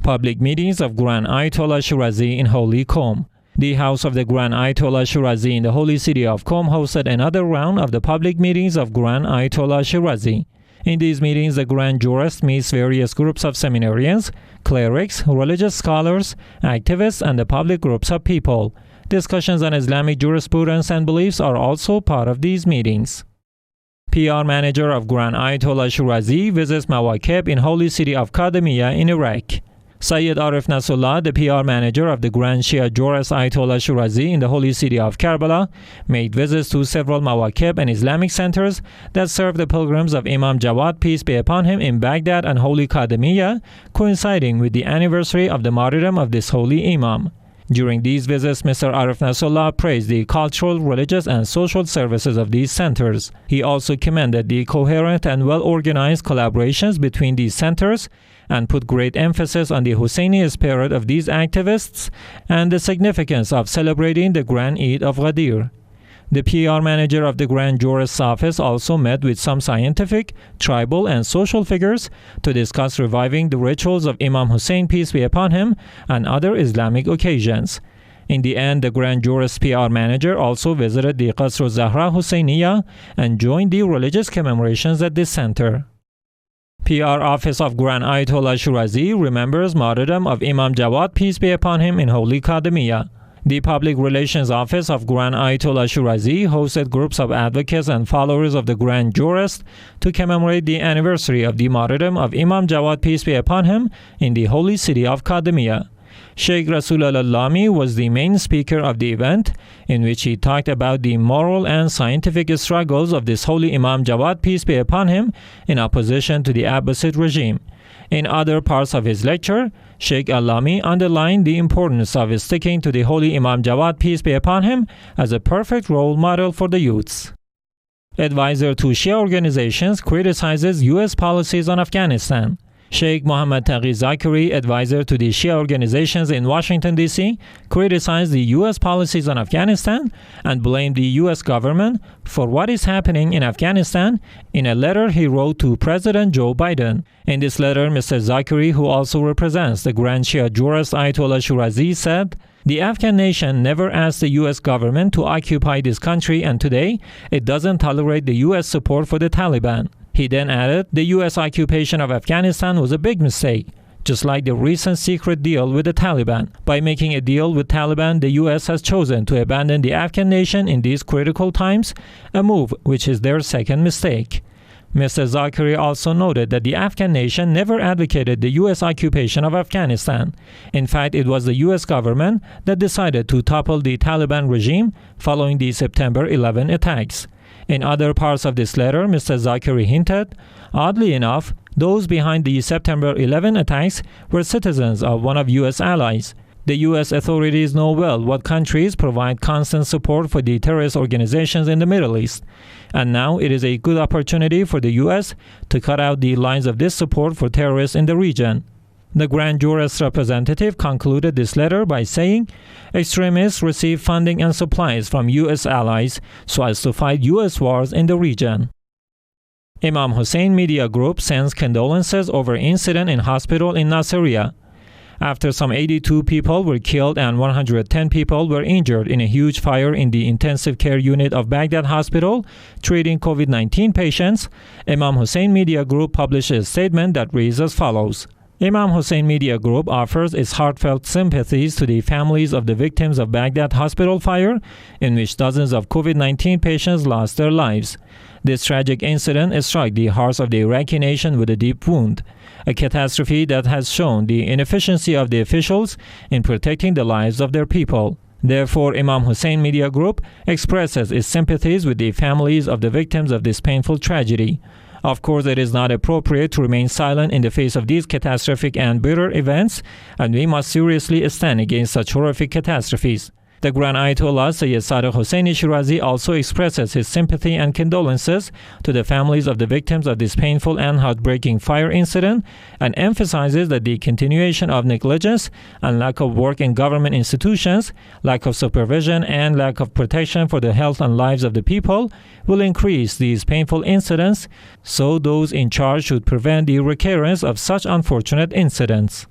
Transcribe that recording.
Public meetings of Grand Ayatollah Shirazi in Holy Qom. The house of the Grand Ayatollah Shirazi in the holy city of Qom hosted another round of the public meetings of Grand Ayatollah Shirazi. In these meetings, the Grand Jurist meets various groups of seminarians, clerics, religious scholars, activists, and the public groups of people. Discussions on Islamic jurisprudence and beliefs are also part of these meetings. PR manager of Grand Ayatollah Shirazi visits Mawakib in holy city of Kadhimiya in Iraq. Sayyid Arif Nasrullah, the PR manager of the Grand Shia Jurist Ayatollah Shirazi in the holy city of Karbala, made visits to several Mawakib and Islamic centers that serve the pilgrims of Imam Jawad, peace be upon him, in Baghdad and holy Kadhimiya, coinciding with the anniversary of the martyrdom of this holy Imam. During these visits, Mr. Arif Nasrullah praised the cultural, religious, and social services of these centers. He also commended the coherent and well-organized collaborations between these centers and put great emphasis on the Hussaini spirit of these activists and the significance of celebrating the Grand Eid of Ghadir. The PR manager of the Grand Jurist's office also met with some scientific, tribal, and social figures to discuss reviving the rituals of Imam Hussein, peace be upon him, and other Islamic occasions. In the end, the Grand Jurist's PR manager also visited the Qasr Zahra Hussainiya and joined the religious commemorations at this center. PR office of Grand Ayatollah Shirazi remembers martyrdom of Imam Jawad, peace be upon him, in holy Kadhimiya. The Public Relations Office of Grand Ayatollah Shirazi hosted groups of advocates and followers of the Grand Jurist to commemorate the anniversary of the martyrdom of Imam Jawad, peace be upon him, in the holy city of Kadhimiya. Sheikh Rasul al-Allami was the main speaker of the event, in which he talked about the moral and scientific struggles of this holy Imam Jawad, peace be upon him, in opposition to the Abbasid regime. In other parts of his lecture, Sheikh Allami underlined the importance of sticking to the holy Imam Jawad, peace be upon him, as a perfect role model for the youths. Advisor to Shia organizations criticizes U.S. policies on Afghanistan. Sheikh Mohammad Taqi Zakari, advisor to the Shia organizations in Washington, D.C., criticized the U.S. policies on Afghanistan and blamed the U.S. government for what is happening in Afghanistan in a letter he wrote to President Joe Biden. In this letter, Mr. Zakari, who also represents the Grand Shia Jurist Ayatollah Shirazi, said, "The Afghan nation never asked the U.S. government to occupy this country, and today it doesn't tolerate the U.S. support for the Taliban." He then added, "The U.S. occupation of Afghanistan was a big mistake, just like the recent secret deal with the Taliban. By making a deal with Taliban, the U.S. has chosen to abandon the Afghan nation in these critical times, a move which is their second mistake." Mr. Zakari also noted that the Afghan nation never advocated the U.S. occupation of Afghanistan. In fact, it was the U.S. government that decided to topple the Taliban regime following the September 11 attacks. In other parts of this letter, Mr. Zakari hinted, oddly enough, those behind the September 11 attacks were citizens of one of U.S. allies. The U.S. authorities know well what countries provide constant support for the terrorist organizations in the Middle East, and now it is a good opportunity for the U.S. to cut out the lines of this support for terrorists in the region. The Grand Jurist representative concluded this letter by saying, extremists receive funding and supplies from U.S. allies so as to fight U.S. wars in the region. Imam Hussein Media Group sends condolences over incident in hospital in Nasseriya. After some 82 people were killed and 110 people were injured in a huge fire in the intensive care unit of Baghdad Hospital treating COVID-19 patients, Imam Hussein Media Group published a statement that reads as follows. Imam Hussein Media Group offers its heartfelt sympathies to the families of the victims of Baghdad hospital fire, in which dozens of COVID-19 patients lost their lives. This tragic incident struck the hearts of the Iraqi nation with a deep wound, a catastrophe that has shown the inefficiency of the officials in protecting the lives of their people. Therefore, Imam Hussein Media Group expresses its sympathies with the families of the victims of this painful tragedy. Of course, it is not appropriate to remain silent in the face of these catastrophic and bitter events, and we must seriously stand against such horrific catastrophes. The Grand Ayatollah Sayyid Sadiq Husseini Shirazi also expresses his sympathy and condolences to the families of the victims of this painful and heartbreaking fire incident, and emphasizes that the continuation of negligence and lack of work in government institutions, lack of supervision, and lack of protection for the health and lives of the people will increase these painful incidents, so those in charge should prevent the recurrence of such unfortunate incidents.